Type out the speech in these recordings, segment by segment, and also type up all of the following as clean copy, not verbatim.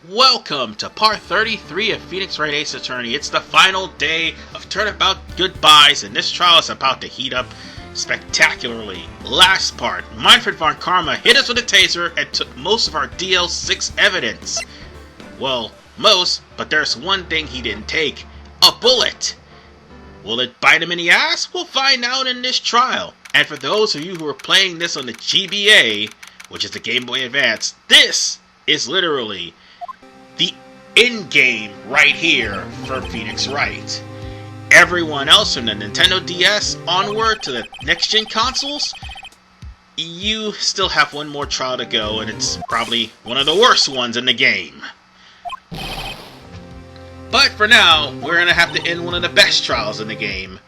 Welcome to part 33 of Phoenix Wright Ace Attorney. It's the final day of turnabout goodbyes, and this trial is about to heat up spectacularly. Last part, Manfred von Karma hit us with a taser and took most of our DL6 evidence. Well, most, but there's one thing he didn't take. A bullet! Will it bite him in the ass? We'll find out in this trial. And for those of you who are playing this on the GBA, which is the Game Boy Advance, this is literally the in-game right here for Phoenix Wright. Everyone else from the Nintendo DS onward to the next-gen consoles, you still have one more trial to go, and it's probably one of the worst ones in the game. But for now, we're going to have to end one of the best trials in the game.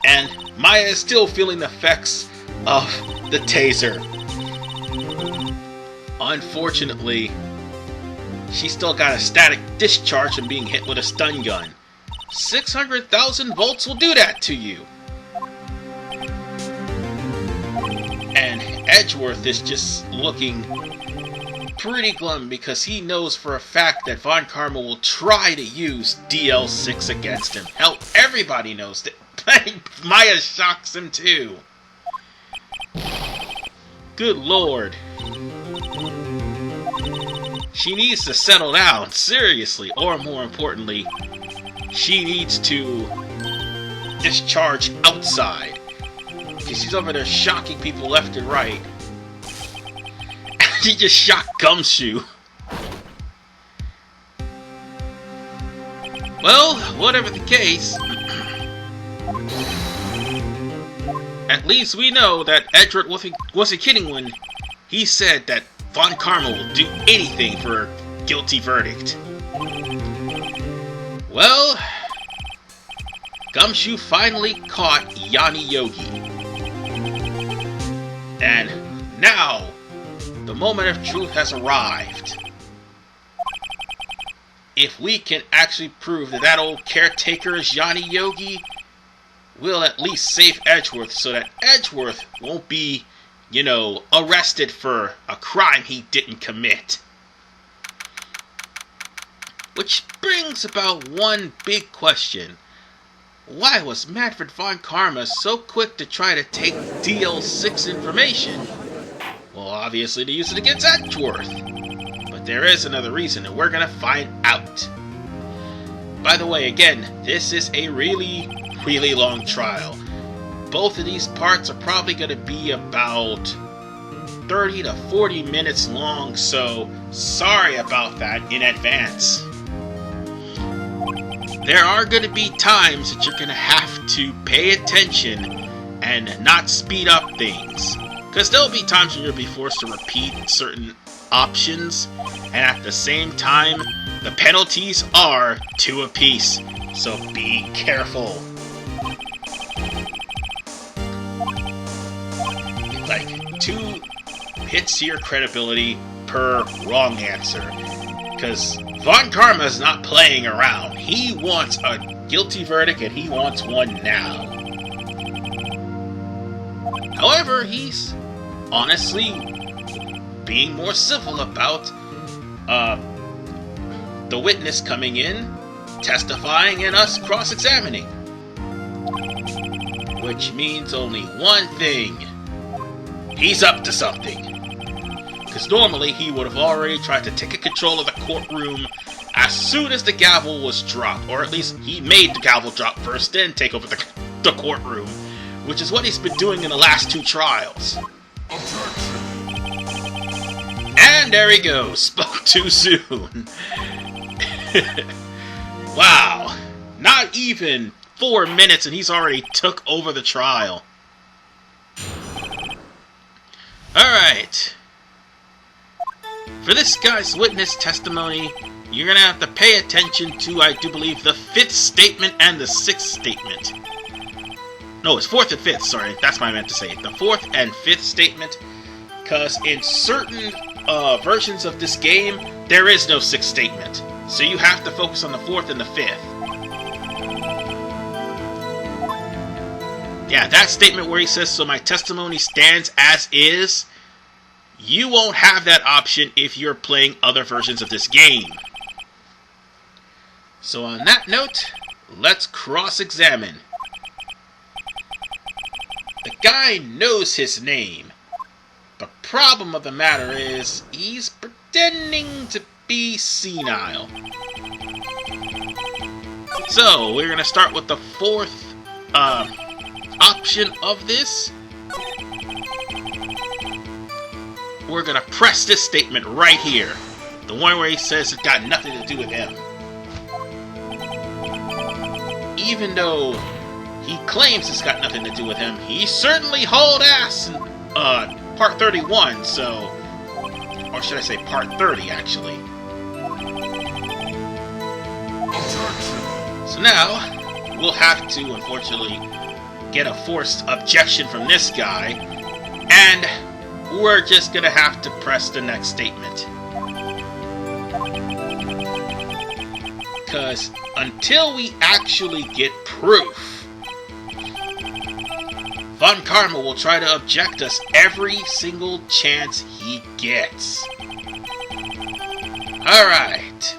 And Maya is still feeling the effects of the taser. Unfortunately, she still got a static discharge from being hit with a stun gun. 600,000 volts will do that to you. And Edgeworth is just looking pretty glum because he knows for a fact that Von Karma will try to use DL6 against him. Hell, everybody knows that. Maya shocks him too. Good lord. She needs to settle down, seriously, or more importantly, she needs to discharge outside. Because she's over there shocking people left and right. She just shot Gumshoe. Well, whatever the case, at least we know that Edgeworth wasn't kidding when he said that Von Karma will do anything for a guilty verdict. Well, Gumshoe finally caught Yanni Yogi. And now, the moment of truth has arrived. If we can actually prove that that old caretaker is Yanni Yogi, we'll at least save Edgeworth so that Edgeworth won't be, arrested for a crime he didn't commit. Which brings about one big question. Why was Manfred von Karma so quick to try to take DL6 information? Well, obviously to use it against Edgeworth. But there is another reason, and we're gonna find out. By the way, again, this is a really long trial. Both of these parts are probably going to be about 30 to 40 minutes long, so sorry about that in advance. There are going to be times that you're going to have to pay attention and not speed up things. Because there'll be times when you'll be forced to repeat certain options, and at the same time, the penalties are 2 apiece, so be careful. Like 2 hits to your credibility per wrong answer. Because Von Karma is not playing around. He wants a guilty verdict and he wants one now. However, he's honestly being more civil about the witness coming in, testifying, and us cross-examining. Which means only one thing. He's up to something. Because normally he would have already tried to take control of the courtroom as soon as the gavel was dropped. Or at least he made the gavel drop first, then take over the courtroom. Which is what he's been doing in the last 2 trials. And there he goes. Spoke too soon. Wow. Not even 4 minutes and he's already took over the trial. Alright. For this guy's witness testimony, you're going to have to pay attention to, I do believe, the 5th statement and the 6th statement. No, it's 4th and 5th, sorry. That's what I meant to say. The 4th and 5th statement. Because in certain versions of this game, there is no 6th statement. So you have to focus on the 4th and the 5th. Yeah, that statement where he says, "So my testimony stands as is," You won't have that option if you're playing other versions of this game. So on that note, let's cross-examine. The guy knows his name. The problem of the matter is, he's pretending to be senile. So, we're going to start with the fourth option of this. We're going to press this statement right here. The one where he says it's got nothing to do with him. Even though he claims it's got nothing to do with him, he certainly hauled ass in part 31, so... Or should I say part 30, actually. So now, we'll have to, unfortunately, get a forced objection from this guy, and we're just gonna have to press the next statement. Because until we actually get proof, Von Karma will try to object us every single chance he gets. Alright.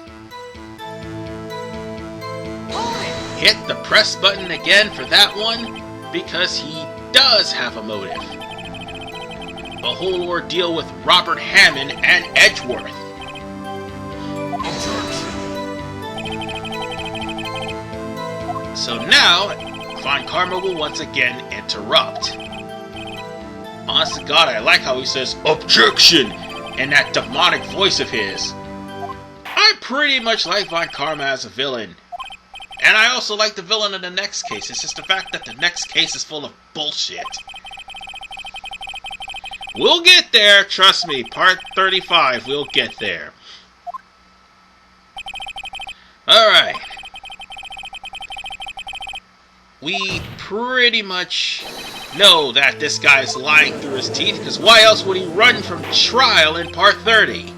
Hit the press button again for that one, because he does have a motive. The whole ordeal with Robert Hammond and Edgeworth. So now, Von Karma will once again interrupt. Honest to God, I like how he says, "Objection!" in that demonic voice of his. I pretty much like Von Karma as a villain. And I also like the villain in the next case. It's just the fact that the next case is full of bullshit. We'll get there, trust me. Part 35, we'll get there. Alright. We pretty much know that this guy's lying through his teeth, because why else would he run from trial in part 30?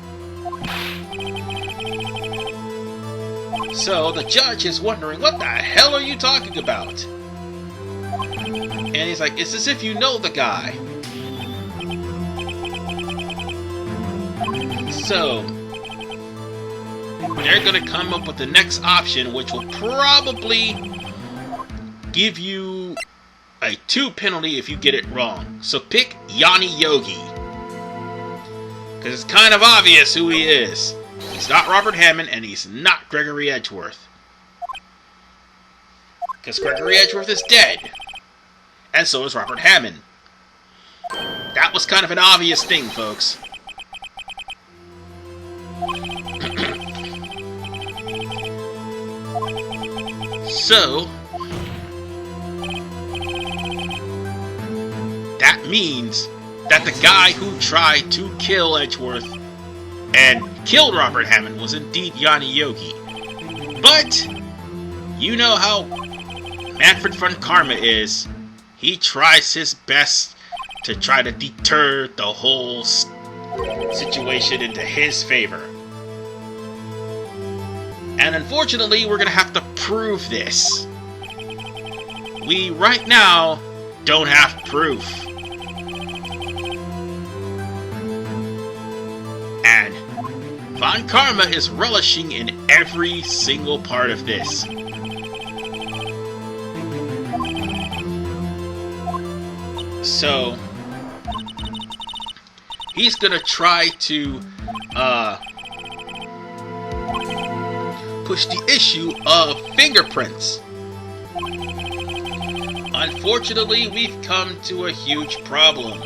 So the judge is wondering, what the hell are you talking about? And he's like, it's as if you know the guy. So they're going to come up with the next option, which will probably give you a 2 penalty if you get it wrong. So pick Yanni Yogi, because it's kind of obvious who he is. He's not Robert Hammond, and he's not Gregory Edgeworth. Because Gregory Edgeworth is dead. And so is Robert Hammond. That was kind of an obvious thing, folks. So that means that the guy who tried to kill Edgeworth and killed Robert Hammond was indeed Yanni Yogi. But you know how Manfred von Karma is. He tries his best to try to deter the whole situation into his favor. And unfortunately, we're going to have to prove this. We, right now, don't have proof. And Von Karma is relishing in every single part of this. So he's going to try to push the issue of fingerprints. Unfortunately, we've come to a huge problem.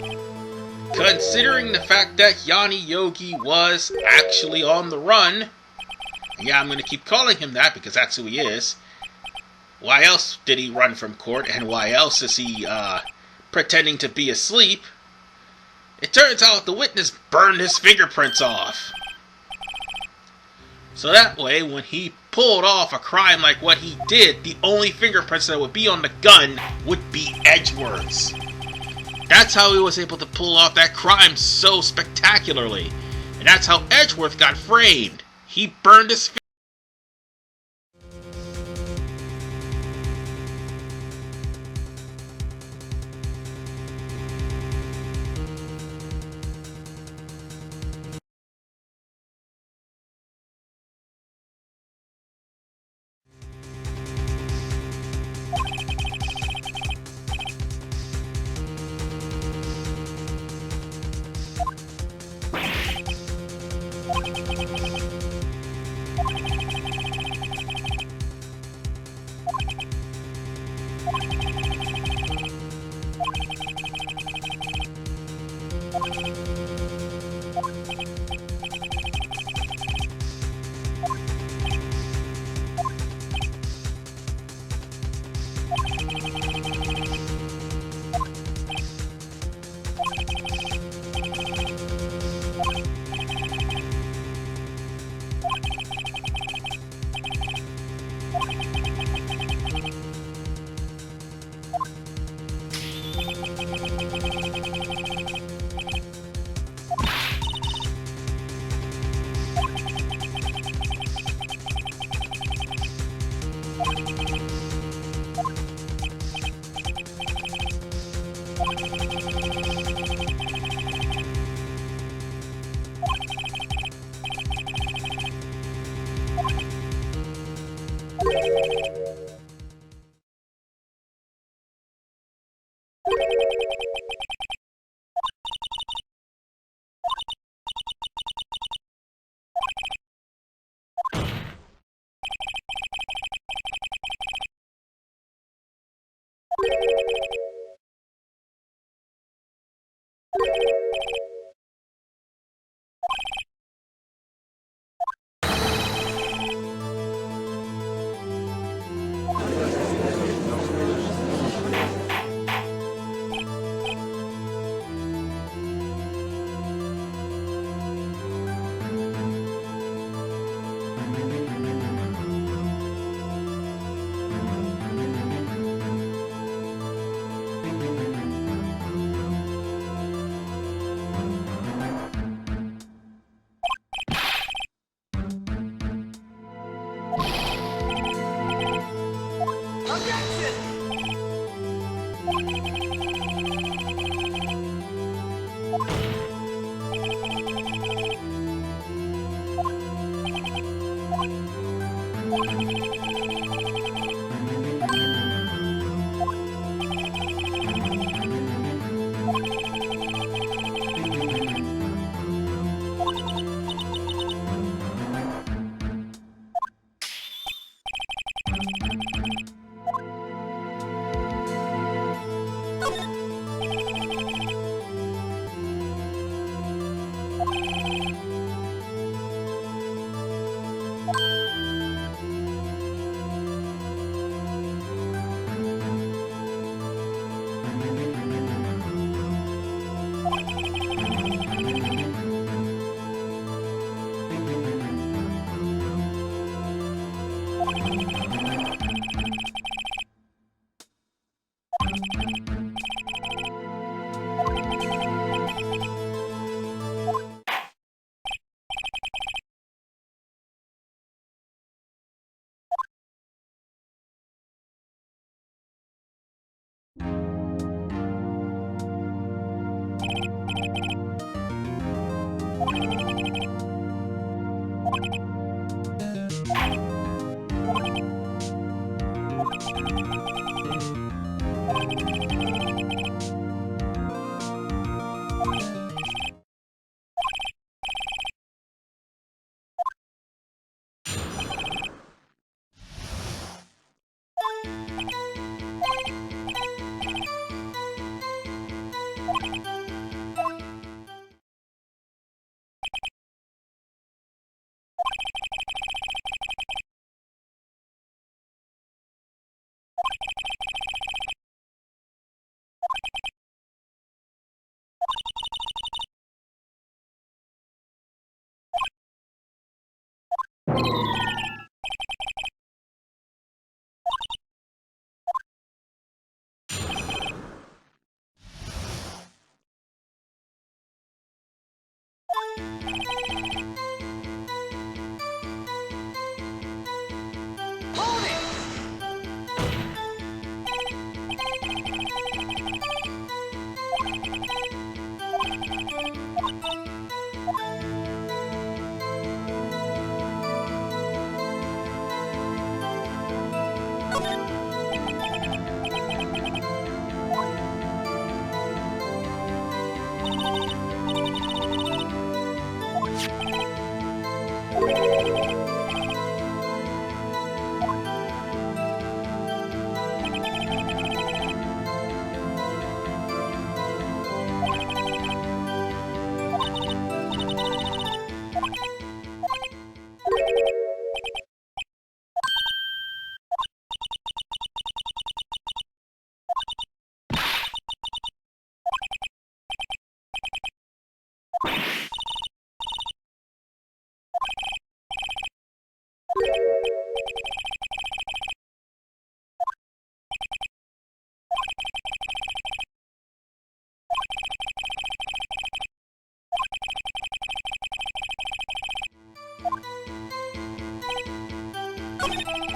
Considering the fact that Yanni Yogi was actually on the run, yeah, I'm going to keep calling him that because that's who he is. Why else did he run from court, and why else is he pretending to be asleep? It turns out the witness burned his fingerprints off. So that way, when he pulled off a crime like what he did, the only fingerprints that would be on the gun would be Edgeworth's. That's how he was able to pull off that crime so spectacularly. And that's how Edgeworth got framed. He burned his Hold it!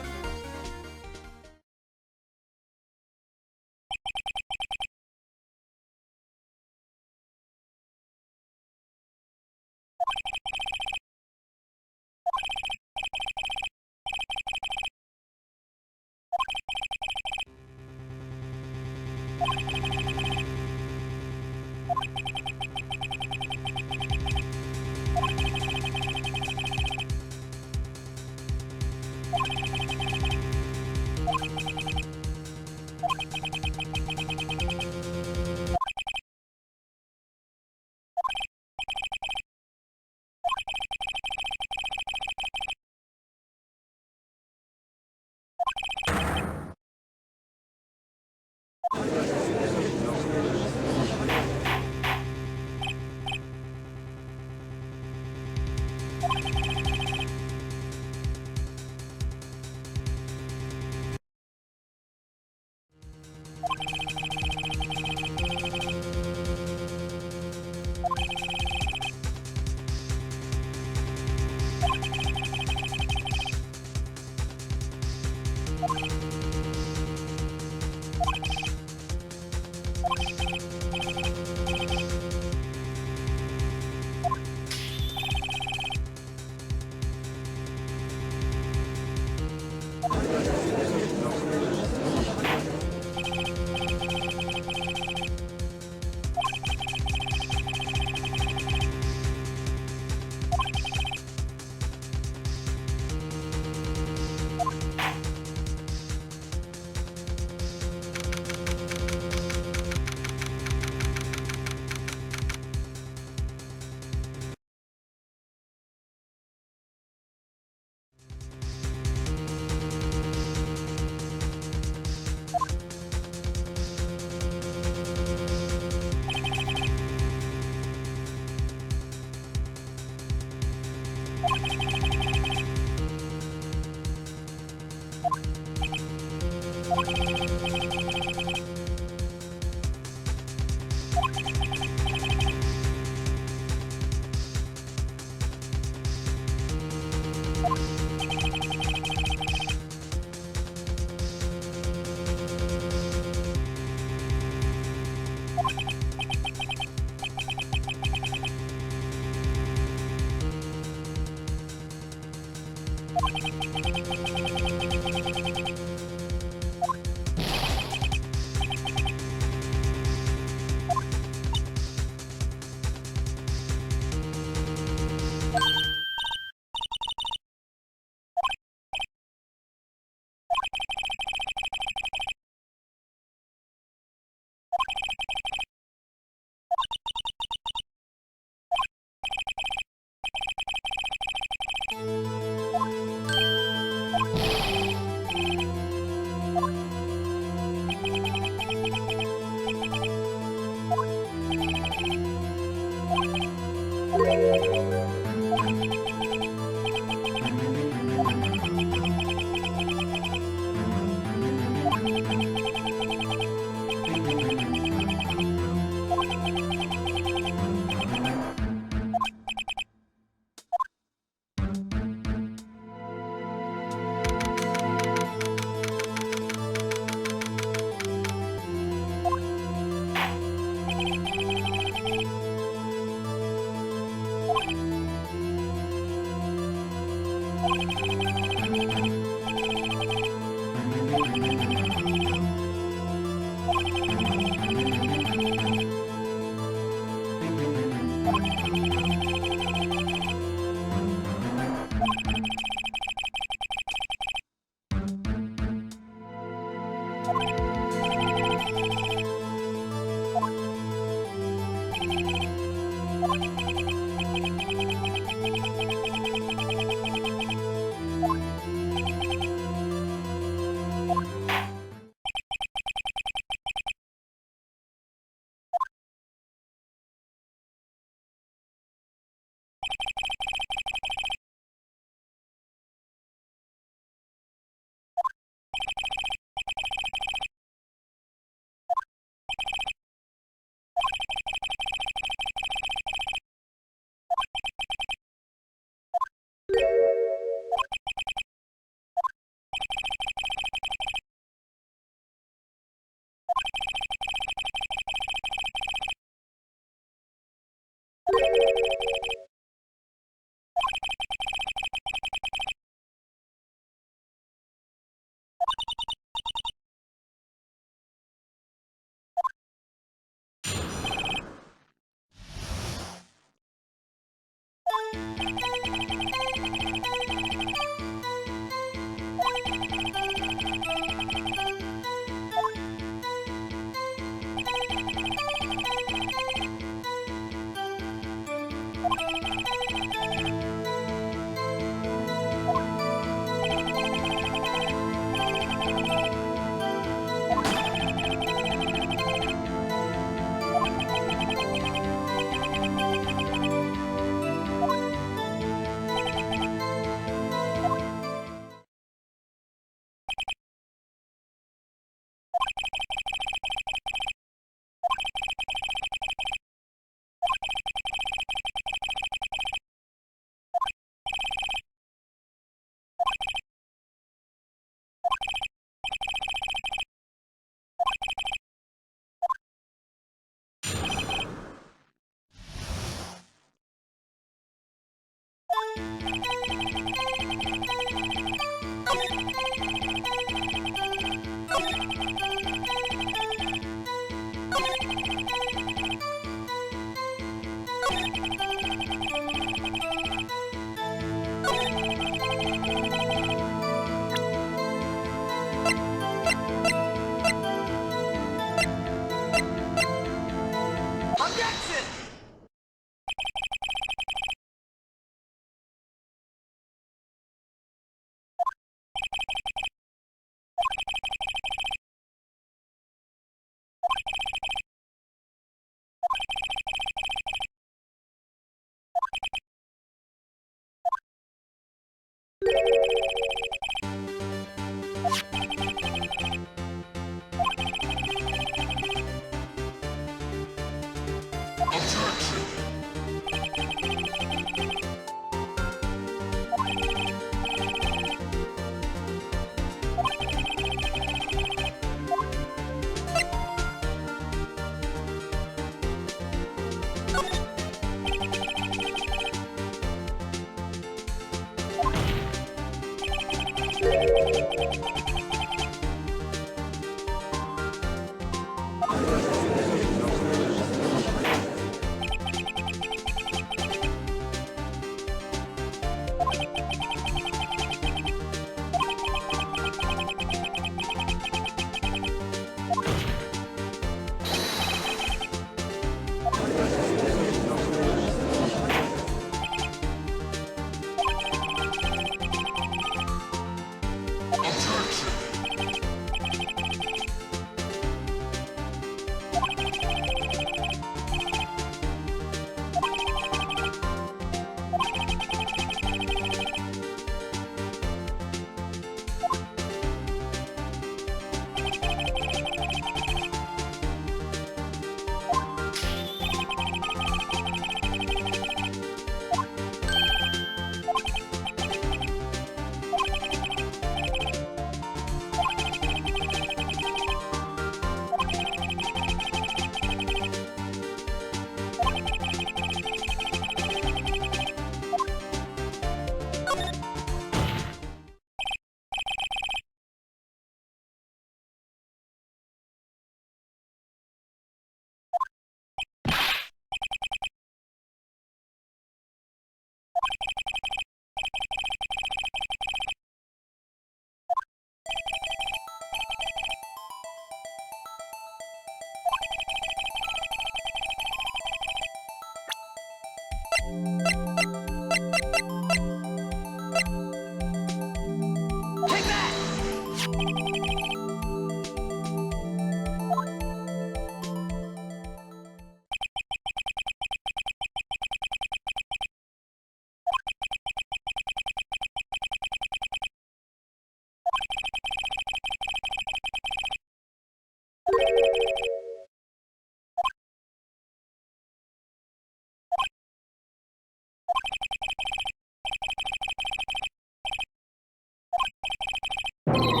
You